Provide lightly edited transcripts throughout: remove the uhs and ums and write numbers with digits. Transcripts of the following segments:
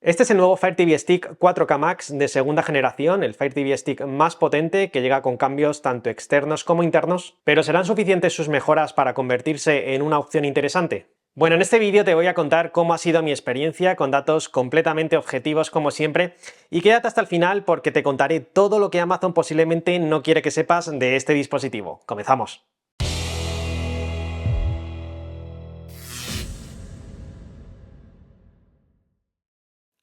Este es el nuevo Fire TV Stick 4K Max de segunda generación, el Fire TV Stick más potente que llega con cambios tanto externos como internos, pero ¿serán suficientes sus mejoras para convertirse en una opción interesante? Bueno, en este vídeo te voy a contar cómo ha sido mi experiencia con datos completamente objetivos como siempre, y quédate hasta el final porque te contaré todo lo que Amazon posiblemente no quiere que sepas de este dispositivo. ¡Comenzamos!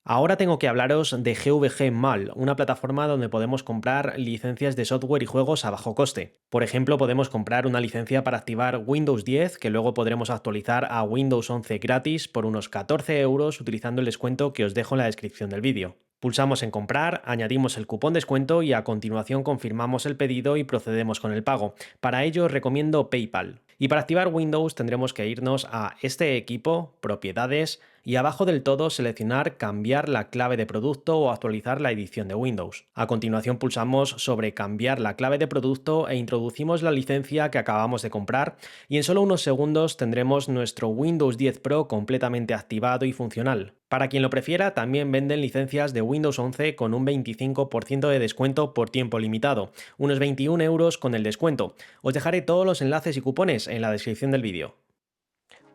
Ahora tengo que hablaros de GVG Mall, una plataforma donde podemos comprar licencias de software y juegos a bajo coste. Por ejemplo, podemos comprar una licencia para activar Windows 10, que luego podremos actualizar a Windows 11 gratis por unos 14 euros utilizando el descuento que os dejo en la descripción del vídeo. Pulsamos en comprar, añadimos el cupón descuento y a continuación confirmamos el pedido y procedemos con el pago. Para ello os recomiendo PayPal. Y para activar Windows tendremos que irnos a este equipo, propiedades, y abajo del todo seleccionar cambiar la clave de producto o actualizar la edición de Windows. A continuación pulsamos sobre cambiar la clave de producto e introducimos la licencia que acabamos de comprar y en solo unos segundos tendremos nuestro Windows 10 Pro completamente activado y funcional. Para quien lo prefiera, también venden licencias de Windows 11 con un 25% de descuento por tiempo limitado, unos 21 euros con el descuento. Os dejaré todos los enlaces y cupones en la descripción del vídeo.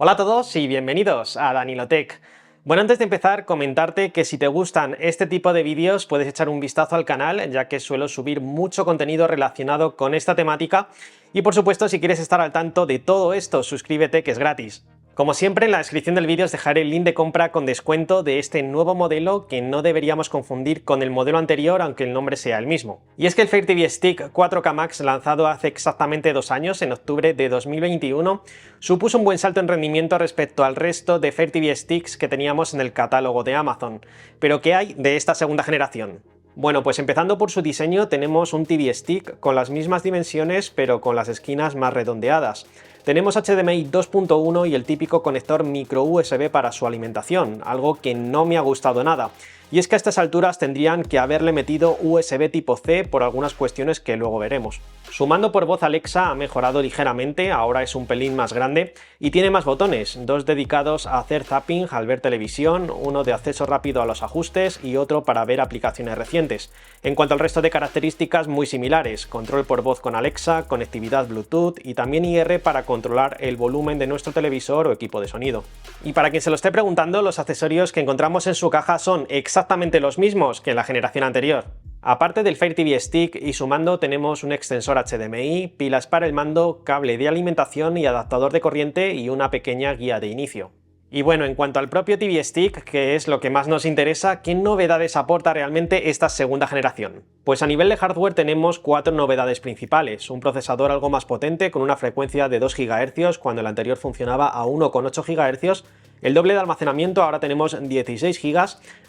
Hola a todos y bienvenidos a Danilotech. Bueno, antes de empezar, comentarte que si te gustan este tipo de vídeos puedes echar un vistazo al canal, ya que suelo subir mucho contenido relacionado con esta temática. Y por supuesto, si quieres estar al tanto de todo esto, suscríbete, que es gratis. Como siempre, en la descripción del vídeo os dejaré el link de compra con descuento de este nuevo modelo que no deberíamos confundir con el modelo anterior, aunque el nombre sea el mismo. Y es que el Fire TV Stick 4K Max, lanzado hace exactamente 2 años, en octubre de 2021, supuso un buen salto en rendimiento respecto al resto de Fire TV Sticks que teníamos en el catálogo de Amazon. Pero ¿qué hay de esta segunda generación? Bueno, pues empezando por su diseño tenemos un TV Stick con las mismas dimensiones pero con las esquinas más redondeadas. Tenemos HDMI 2.1 y el típico conector micro USB para su alimentación, algo que no me ha gustado nada. Y es que a estas alturas tendrían que haberle metido USB tipo C por algunas cuestiones que luego veremos. Su mando por voz Alexa ha mejorado ligeramente, ahora es un pelín más grande y tiene más botones, 2 dedicados a hacer zapping al ver televisión, uno de acceso rápido a los ajustes y otro para ver aplicaciones recientes. En cuanto al resto de características, muy similares: control por voz con Alexa, conectividad Bluetooth y también IR para controlar el volumen de nuestro televisor o equipo de sonido. Y para quien se lo esté preguntando, los accesorios que encontramos en su caja son exactamente los mismos que en la generación anterior. Aparte del Fire TV Stick y su mando, tenemos un extensor HDMI, pilas para el mando, cable de alimentación y adaptador de corriente y una pequeña guía de inicio. Y bueno, en cuanto al propio TV Stick, que es lo que más nos interesa, ¿qué novedades aporta realmente esta segunda generación? Pues a nivel de hardware tenemos 4 novedades principales: un procesador algo más potente con una frecuencia de 2 GHz cuando el anterior funcionaba a 1,8 GHz, el doble de almacenamiento, ahora tenemos 16 GB,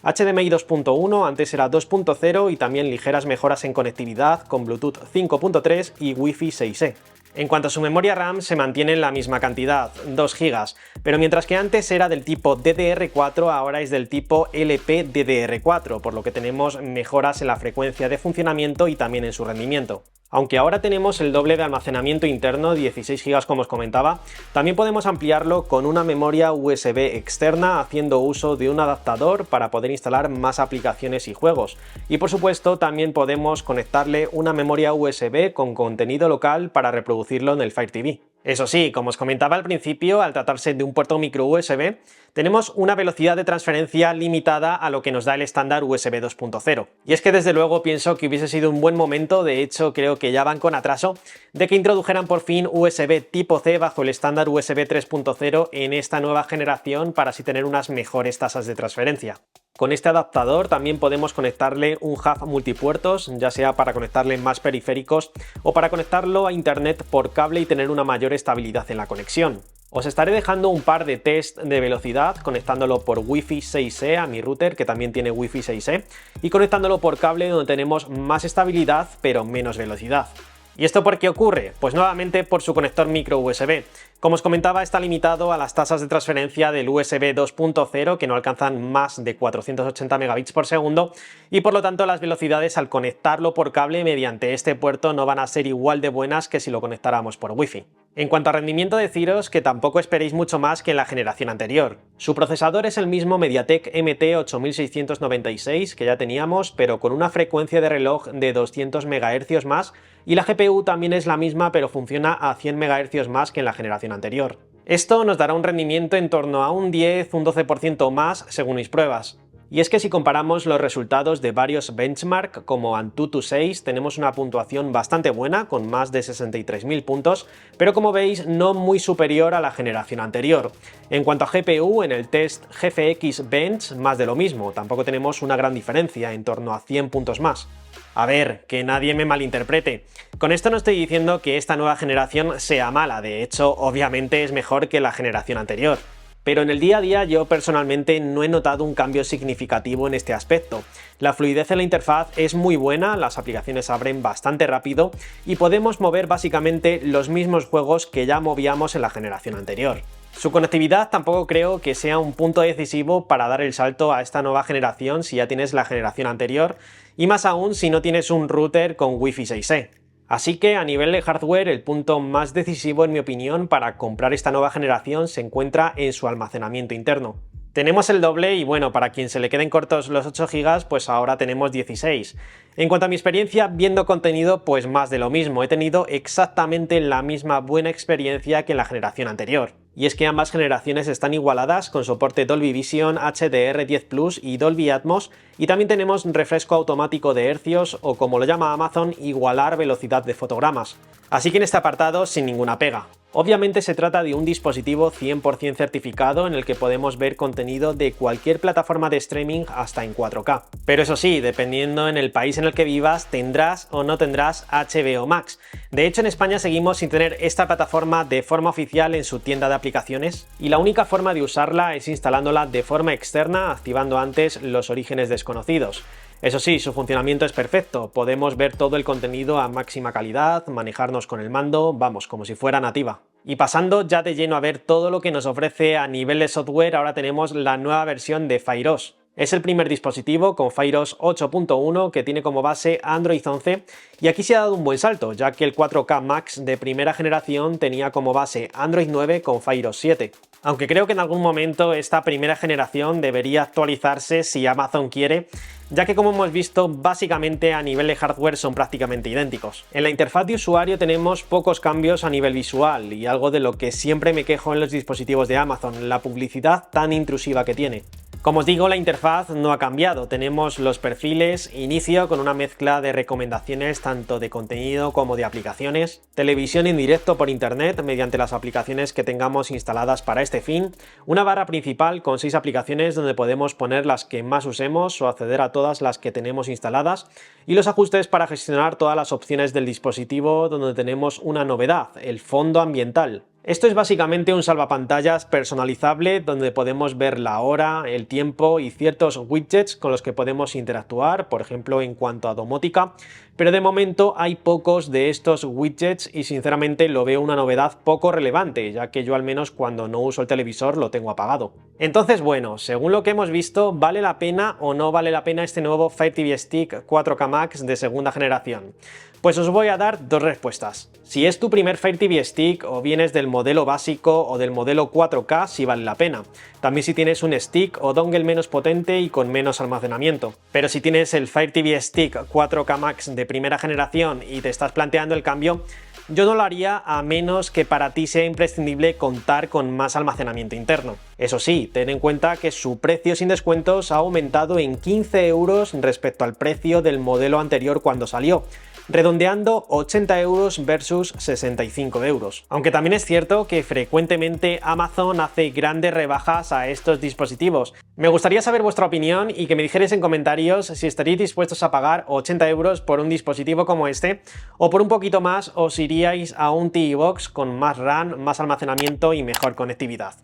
HDMI 2.1, antes era 2.0 y también ligeras mejoras en conectividad con Bluetooth 5.3 y Wi-Fi 6E. En cuanto a su memoria RAM, se mantiene en la misma cantidad, 2 GB, pero mientras que antes era del tipo DDR4, ahora es del tipo LPDDR4, por lo que tenemos mejoras en la frecuencia de funcionamiento y también en su rendimiento. Aunque ahora tenemos el doble de almacenamiento interno, 16 GB como os comentaba, también podemos ampliarlo con una memoria USB externa haciendo uso de un adaptador para poder instalar más aplicaciones y juegos. Y por supuesto también podemos conectarle una memoria USB con contenido local para reproducirlo en el Fire TV. Eso sí, como os comentaba al principio, al tratarse de un puerto micro USB, tenemos una velocidad de transferencia limitada a lo que nos da el estándar USB 2.0. Y es que desde luego pienso que hubiese sido un buen momento, de hecho creo que ya van con atraso, de que introdujeran por fin USB tipo C bajo el estándar USB 3.0 en esta nueva generación para así tener unas mejores tasas de transferencia. Con este adaptador también podemos conectarle un hub multipuertos, ya sea para conectarle más periféricos o para conectarlo a internet por cable y tener una mayor estabilidad en la conexión. Os estaré dejando un par de test de velocidad conectándolo por Wi-Fi 6E a mi router, que también tiene Wi-Fi 6E, y conectándolo por cable, donde tenemos más estabilidad pero menos velocidad. ¿Y esto por qué ocurre? Pues nuevamente por su conector micro USB. Como os comentaba, está limitado a las tasas de transferencia del USB 2.0 que no alcanzan más de 480 megabits por segundo y por lo tanto las velocidades al conectarlo por cable mediante este puerto no van a ser igual de buenas que si lo conectáramos por Wi-Fi. En cuanto a rendimiento, deciros que tampoco esperéis mucho más que en la generación anterior. Su procesador es el mismo MediaTek MT8696 que ya teníamos, pero con una frecuencia de reloj de 200 MHz más, y la GPU también es la misma pero funciona a 100 MHz más que en la generación anterior. Esto nos dará un rendimiento en torno a un 10-12% más según mis pruebas. Y es que si comparamos los resultados de varios benchmark como Antutu 6, tenemos una puntuación bastante buena, con más de 63.000 puntos, pero como veis no muy superior a la generación anterior. En cuanto a GPU, en el test GFX Bench, más de lo mismo, tampoco tenemos una gran diferencia, en torno a 100 puntos más. A ver, que nadie me malinterprete. Con esto no estoy diciendo que esta nueva generación sea mala, de hecho, obviamente es mejor que la generación anterior. Pero en el día a día yo personalmente no he notado un cambio significativo en este aspecto. La fluidez en la interfaz es muy buena, las aplicaciones abren bastante rápido y podemos mover básicamente los mismos juegos que ya movíamos en la generación anterior. Su conectividad tampoco creo que sea un punto decisivo para dar el salto a esta nueva generación si ya tienes la generación anterior, y más aún si no tienes un router con Wi-Fi 6E. Así que a nivel de hardware, el punto más decisivo en mi opinión para comprar esta nueva generación se encuentra en su almacenamiento interno. Tenemos el doble y bueno, para quien se le queden cortos los 8 GB, pues ahora tenemos 16. En cuanto a mi experiencia viendo contenido, pues más de lo mismo, he tenido exactamente la misma buena experiencia que en la generación anterior. Y es que ambas generaciones están igualadas con soporte Dolby Vision, HDR10 Plus y Dolby Atmos, y también tenemos refresco automático de hercios o, como lo llama Amazon, igualar velocidad de fotogramas. Así que en este apartado sin ninguna pega. Obviamente se trata de un dispositivo 100% certificado en el que podemos ver contenido de cualquier plataforma de streaming hasta en 4K. Pero eso sí, dependiendo en el país en el que vivas, tendrás o no tendrás HBO Max. De hecho, en España seguimos sin tener esta plataforma de forma oficial en su tienda de aplicaciones, y la única forma de usarla es instalándola de forma externa, activando antes los orígenes desconocidos. Eso sí, su funcionamiento es perfecto, podemos ver todo el contenido a máxima calidad, manejarnos con el mando, vamos, como si fuera nativa. Y pasando ya de lleno a ver todo lo que nos ofrece a nivel de software, ahora tenemos la nueva versión de FireOS. Es el primer dispositivo con FireOS 8.1 que tiene como base Android 11, y aquí se ha dado un buen salto, ya que el 4K Max de primera generación tenía como base Android 9 con FireOS 7. Aunque creo que en algún momento esta primera generación debería actualizarse si Amazon quiere, ya que como hemos visto básicamente a nivel de hardware son prácticamente idénticos. En la interfaz de usuario tenemos pocos cambios a nivel visual y algo de lo que siempre me quejo en los dispositivos de Amazon, la publicidad tan intrusiva que tiene. Como os digo, la interfaz no ha cambiado, tenemos los perfiles, inicio con una mezcla de recomendaciones tanto de contenido como de aplicaciones, televisión en directo por internet mediante las aplicaciones que tengamos instaladas para este fin, una barra principal con 6 aplicaciones donde podemos poner las que más usemos o acceder a todas las que tenemos instaladas, y los ajustes para gestionar todas las opciones del dispositivo, donde tenemos una novedad, el fondo ambiental. Esto es básicamente un salvapantallas personalizable donde podemos ver la hora, el tiempo y ciertos widgets con los que podemos interactuar, por ejemplo en cuanto a domótica, pero de momento hay pocos de estos widgets y sinceramente lo veo una novedad poco relevante, ya que yo al menos cuando no uso el televisor lo tengo apagado. Entonces bueno, según lo que hemos visto, ¿vale la pena o no vale la pena este nuevo Fire TV Stick 4K Max de segunda generación? Pues os voy a dar dos respuestas. Si es tu primer Fire TV Stick o vienes del modelo básico o del modelo 4K, sí vale la pena. También si tienes un stick o dongle menos potente y con menos almacenamiento. Pero si tienes el Fire TV Stick 4K Max de primera generación y te estás planteando el cambio, yo no lo haría a menos que para ti sea imprescindible contar con más almacenamiento interno. Eso sí, ten en cuenta que su precio sin descuentos ha aumentado en 15 euros respecto al precio del modelo anterior cuando salió, redondeando 80 euros versus 65 euros. Aunque también es cierto que frecuentemente Amazon hace grandes rebajas a estos dispositivos. Me gustaría saber vuestra opinión y que me dijerais en comentarios si estaríais dispuestos a pagar 80 euros por un dispositivo como este, o por un poquito más os iríais a un TV Box con más RAM, más almacenamiento y mejor conectividad.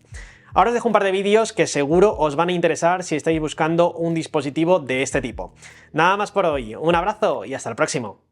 Ahora os dejo un par de vídeos que seguro os van a interesar si estáis buscando un dispositivo de este tipo. Nada más por hoy, un abrazo y hasta el próximo.